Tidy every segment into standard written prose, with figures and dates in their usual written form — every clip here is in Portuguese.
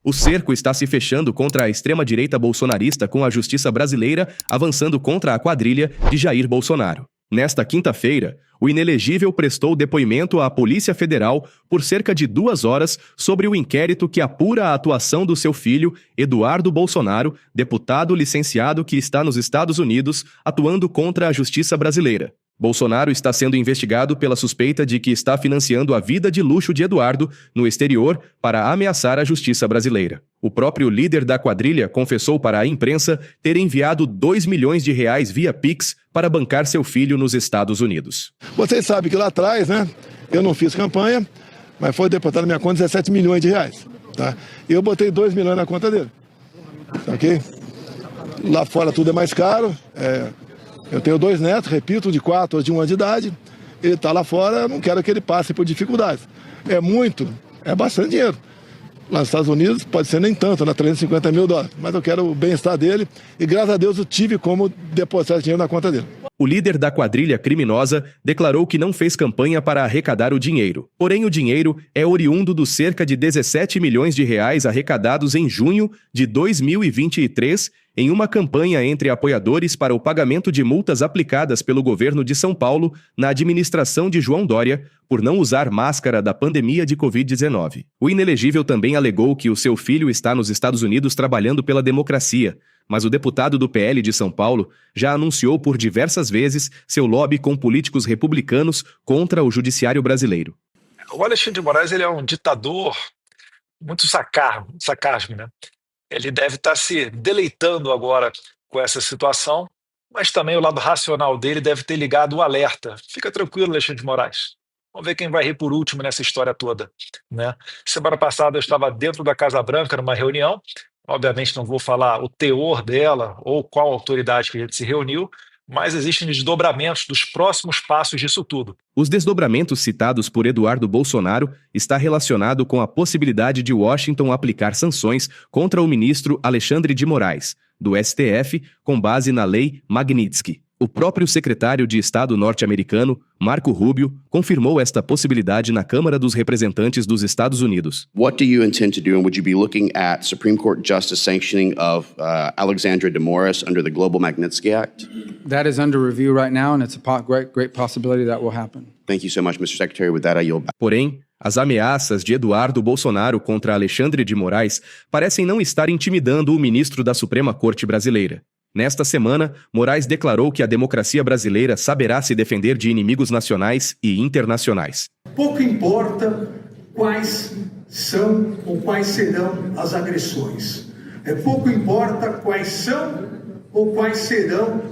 O cerco está se fechando contra a extrema-direita bolsonarista, com a justiça brasileira avançando contra a quadrilha de Jair Bolsonaro. Nesta quinta-feira, o inelegível prestou depoimento à Polícia Federal por cerca de 2 horas sobre o inquérito que apura a atuação do seu filho, Eduardo Bolsonaro, deputado licenciado que está nos Estados Unidos, atuando contra a justiça brasileira. Bolsonaro está sendo investigado pela suspeita de que está financiando a vida de luxo de Eduardo no exterior para ameaçar a justiça brasileira. O próprio líder da quadrilha confessou para a imprensa ter enviado R$2 milhões via Pix para bancar seu filho nos Estados Unidos. Vocês sabem que lá atrás, eu não fiz campanha, mas foi depositado na minha conta R$17 milhões, tá? E eu botei R$2 milhões na conta dele, ok? Lá fora tudo é mais caro, eu tenho 2 netos, repito, de 4 ou de 1 ano de idade. Ele está lá fora, eu não quero que ele passe por dificuldades. É bastante dinheiro. Lá nos Estados Unidos pode ser nem tanto, $350 mil, mas eu quero o bem-estar dele e graças a Deus eu tive como depositar dinheiro na conta dele. O líder da quadrilha criminosa declarou que não fez campanha para arrecadar o dinheiro. Porém, o dinheiro é oriundo dos cerca de R$17 milhões arrecadados em junho de 2023 em uma campanha entre apoiadores para o pagamento de multas aplicadas pelo governo de São Paulo na administração de João Dória por não usar máscara da pandemia de Covid-19. O inelegível também alegou que o seu filho está nos Estados Unidos trabalhando pela democracia, mas o deputado do PL de São Paulo já anunciou por diversas vezes seu lobby com políticos republicanos contra o judiciário brasileiro. O Alexandre de Moraes ele é um ditador muito sarcasmo, né? Ele deve estar se deleitando agora com essa situação, mas também o lado racional dele deve ter ligado o alerta. Fica tranquilo, Alexandre de Moraes. Vamos ver quem vai rir por último nessa história toda, né? Semana passada eu estava dentro da Casa Branca numa reunião. Obviamente não vou falar o teor dela ou qual autoridade que a gente se reuniu, mas existem desdobramentos dos próximos passos disso tudo. Os desdobramentos citados por Eduardo Bolsonaro está relacionado com a possibilidade de Washington aplicar sanções contra o ministro Alexandre de Moraes, do STF, com base na Lei Magnitsky. O próprio secretário de Estado norte-americano, Marco Rubio, confirmou esta possibilidade na Câmara dos Representantes dos Estados Unidos. What do you intend to do, and would you be looking at Supreme Court justice sanctioning of Alexandra de Moraes under the Global Magnitsky Act? That is under review right now, and it's a great possibility that will happen. Thank you so much, Mr. Secretary. With that, I yield back. Porém, as ameaças de Eduardo Bolsonaro contra Alexandre de Moraes parecem não estar intimidando o ministro da Suprema Corte brasileira. Nesta semana, Moraes declarou que a democracia brasileira saberá se defender de inimigos nacionais e internacionais. Pouco importa quais são ou quais serão as agressões. Pouco importa quais são ou quais serão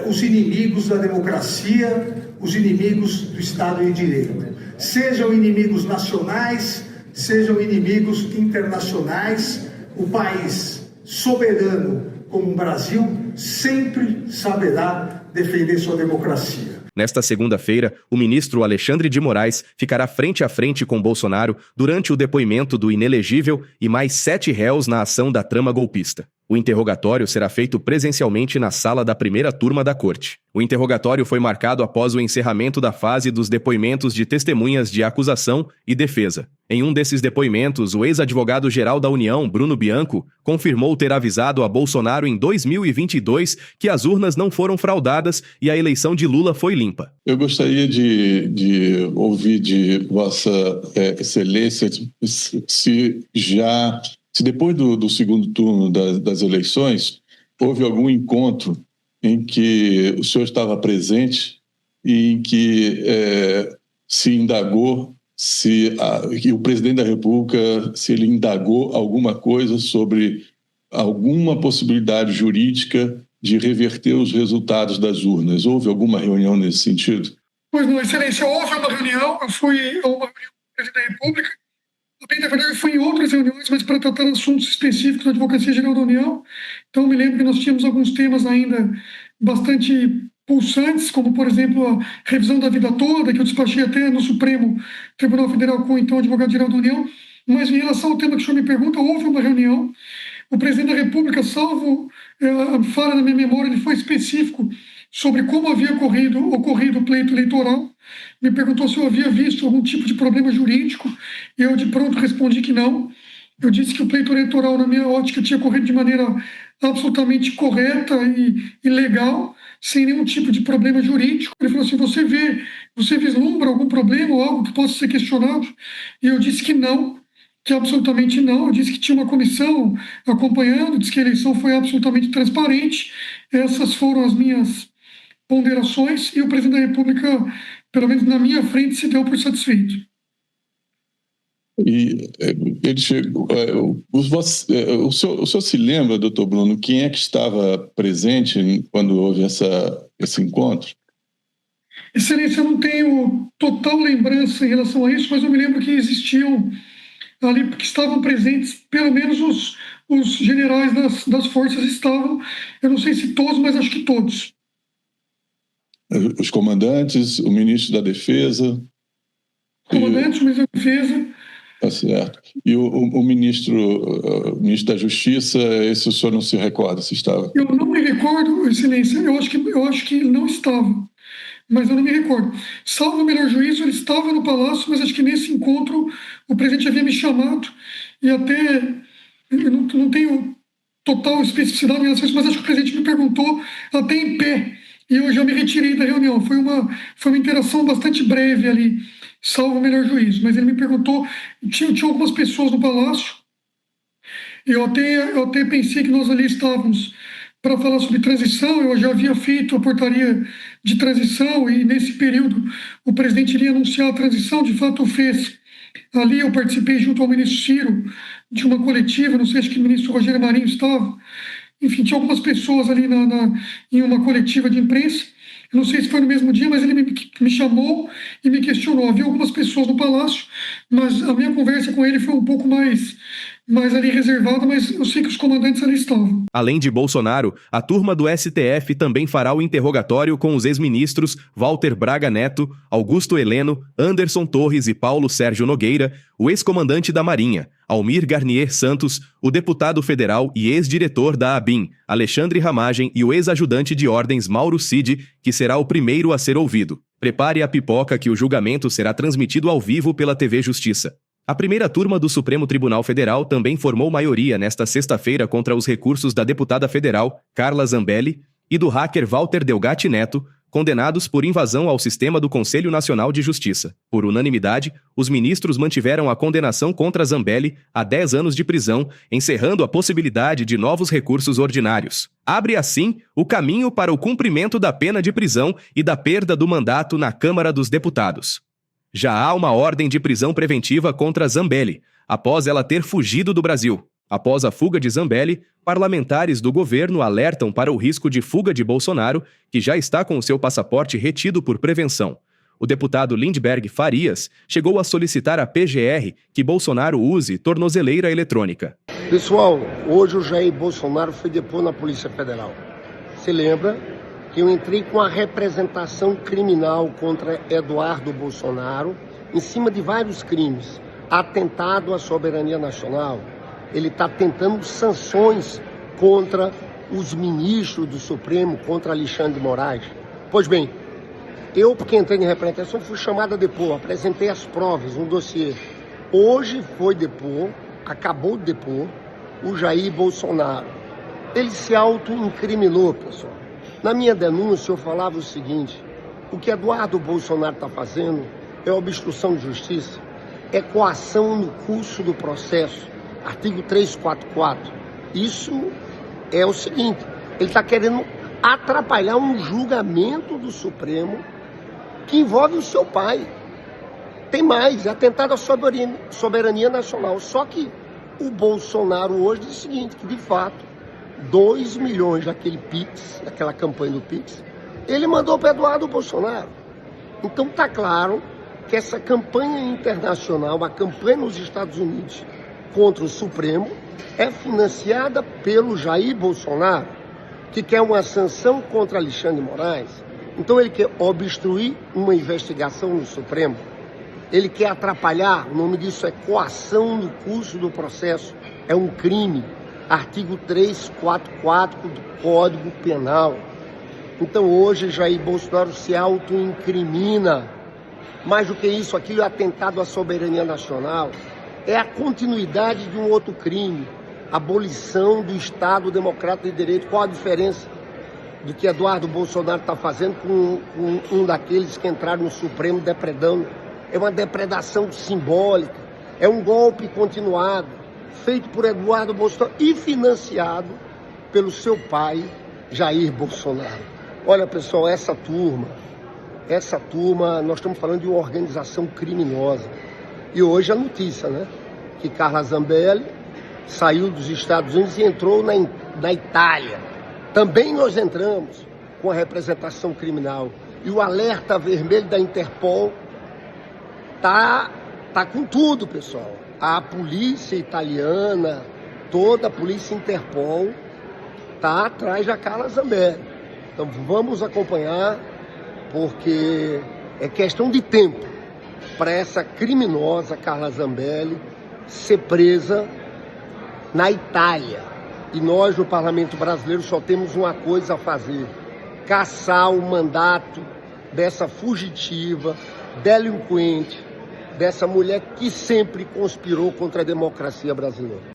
os inimigos da democracia, os inimigos do Estado de Direito. Sejam inimigos nacionais, sejam inimigos internacionais, o país soberano como o Brasil sempre saberá defender sua democracia. Nesta segunda-feira, o ministro Alexandre de Moraes ficará frente a frente com Bolsonaro durante o depoimento do inelegível e mais 7 réus na ação da trama golpista. O interrogatório será feito presencialmente na sala da primeira turma da corte. O interrogatório foi marcado após o encerramento da fase dos depoimentos de testemunhas de acusação e defesa. Em um desses depoimentos, o ex-advogado-geral da União, Bruno Bianco, confirmou ter avisado a Bolsonaro em 2022 que as urnas não foram fraudadas e a eleição de Lula foi limpa. Eu gostaria de ouvir de Vossa Excelência se depois do segundo turno das eleições houve algum encontro em que o senhor estava presente e em que se indagou que o presidente da República, se ele indagou alguma coisa sobre alguma possibilidade jurídica de reverter os resultados das urnas. Houve alguma reunião nesse sentido? Pois não, Excelência, houve uma reunião, eu fui a uma reunião com o presidente da República, também, na verdade, eu fui em outras reuniões, mas para tratar assuntos específicos da Advocacia Geral da União. Então, me lembro que nós tínhamos alguns temas ainda bastante pulsantes, como, por exemplo, a revisão da vida toda, que eu despachei até no Supremo Tribunal Federal com, então, o Advogado-Geral da União. Mas, em relação ao tema que o senhor me pergunta, houve uma reunião. O presidente da República, salvo a falha na minha memória, ele foi específico sobre como havia ocorrido o pleito eleitoral. Me perguntou se eu havia visto algum tipo de problema jurídico. Eu, de pronto, respondi que não. Eu disse que o pleito eleitoral, na minha ótica, tinha corrido de maneira absolutamente correta e legal, sem nenhum tipo de problema jurídico. Ele falou assim, você vislumbra algum problema ou algo que possa ser questionado? E eu disse que não, que absolutamente não. Eu disse que tinha uma comissão acompanhando, disse que a eleição foi absolutamente transparente. Essas foram as minhas ponderações e o presidente da República, pelo menos na minha frente, se deu por satisfeito. E ele chegou. O senhor se lembra, doutor Bruno, quem é que estava presente quando houve esse encontro? Excelência, eu não tenho total lembrança em relação a isso, mas eu me lembro que existiam ali, que estavam presentes, pelo menos os generais das forças estavam, eu não sei se todos, mas acho que todos. Os comandantes, o ministro da Defesa. Comandante, o ministro da Defesa. Tá certo. E o ministro da Justiça, esse o senhor não se recorda se estava? Eu não me recordo, Excelência, eu acho que ele não estava, mas eu não me recordo. Salvo o melhor juízo, ele estava no Palácio, mas acho que nesse encontro o presidente havia me chamado e até, eu não tenho total especificidade em relação a isso, mas acho que o presidente me perguntou até em pé, e eu já me retirei da reunião. Foi uma interação bastante breve ali, salvo o melhor juízo, mas ele me perguntou, tinha algumas pessoas no Palácio, e eu até pensei que nós ali estávamos para falar sobre transição. Eu já havia feito a portaria de transição e nesse período o presidente iria anunciar a transição, de fato o fez. Ali eu participei junto ao ministro Ciro de uma coletiva, não sei, acho que o ministro Rogério Marinho estava, enfim, tinha algumas pessoas ali em uma coletiva de imprensa. Eu não sei se foi no mesmo dia, mas ele me chamou e me questionou. Havia algumas pessoas no Palácio, mas a minha conversa com ele foi um pouco mais ali reservada, mas eu sei que os comandantes ali estavam. Além de Bolsonaro, a turma do STF também fará o interrogatório com os ex-ministros Walter Braga Neto, Augusto Heleno, Anderson Torres e Paulo Sérgio Nogueira, o ex-comandante da Marinha, Almir Garnier Santos, o deputado federal e ex-diretor da ABIN, Alexandre Ramagem, e o ex-ajudante de ordens Mauro Cid, que será o primeiro a ser ouvido. Prepare a pipoca que o julgamento será transmitido ao vivo pela TV Justiça. A primeira turma do Supremo Tribunal Federal também formou maioria nesta sexta-feira contra os recursos da deputada federal Carla Zambelli e do hacker Walter Delgatti Neto, condenados por invasão ao sistema do Conselho Nacional de Justiça. Por unanimidade, os ministros mantiveram a condenação contra Zambelli a 10 anos de prisão, encerrando a possibilidade de novos recursos ordinários. Abre, assim, o caminho para o cumprimento da pena de prisão e da perda do mandato na Câmara dos Deputados. Já há uma ordem de prisão preventiva contra Zambelli, após ela ter fugido do Brasil. Após a fuga de Zambelli, parlamentares do governo alertam para o risco de fuga de Bolsonaro, que já está com o seu passaporte retido por prevenção. O deputado Lindbergh Farias chegou a solicitar à PGR que Bolsonaro use tornozeleira eletrônica. Pessoal, hoje o Jair Bolsonaro foi depor na Polícia Federal. Se lembra que eu entrei com a representação criminal contra Eduardo Bolsonaro em cima de vários crimes. Atentado à soberania nacional. Ele está tentando sanções contra os ministros do Supremo, contra Alexandre de Moraes. Pois bem, eu, porque entrei em representação, fui chamado a depor, apresentei as provas, um dossiê. Hoje foi depor, acabou de depor, o Jair Bolsonaro. Ele se auto-incriminou, pessoal. Na minha denúncia eu falava o seguinte: o que Eduardo Bolsonaro está fazendo é obstrução de justiça, é coação no curso do processo, artigo 344. Isso é o seguinte, ele está querendo atrapalhar um julgamento do Supremo que envolve o seu pai. Tem mais, é atentado à soberania nacional. Só que o Bolsonaro hoje diz o seguinte, que de fato 2 milhões daquele Pix, daquela campanha do Pix, ele mandou para Eduardo Bolsonaro. Então está claro que essa campanha internacional, a campanha nos Estados Unidos contra o Supremo, é financiada pelo Jair Bolsonaro, que quer uma sanção contra Alexandre de Moraes. Então ele quer obstruir uma investigação no Supremo. Ele quer atrapalhar, o nome disso é coação no curso do processo, é um crime. Artigo 344 do Código Penal. Então hoje Jair Bolsonaro se auto-incrimina. Mais do que isso, aqui o atentado à soberania nacional. é a continuidade de um outro crime, abolição do Estado Democrático de Direito. Qual a diferença do que Eduardo Bolsonaro está fazendo com um daqueles que entraram no Supremo depredando? É uma depredação simbólica, é um golpe continuado, feito por Eduardo Bolsonaro e financiado pelo seu pai, Jair Bolsonaro. Olha, pessoal, essa turma, nós estamos falando de uma organização criminosa. E hoje a notícia, né? Que Carla Zambelli saiu dos Estados Unidos e entrou na Itália. Também nós entramos com a representação criminal. E o alerta vermelho da Interpol tá com tudo, pessoal. A polícia italiana, toda a polícia Interpol tá atrás da Carla Zambelli. Então vamos acompanhar, porque é questão de tempo para essa criminosa Carla Zambelli ser presa na Itália. E nós, no Parlamento Brasileiro, só temos uma coisa a fazer: caçar o mandato dessa fugitiva, delinquente, dessa mulher que sempre conspirou contra a democracia brasileira.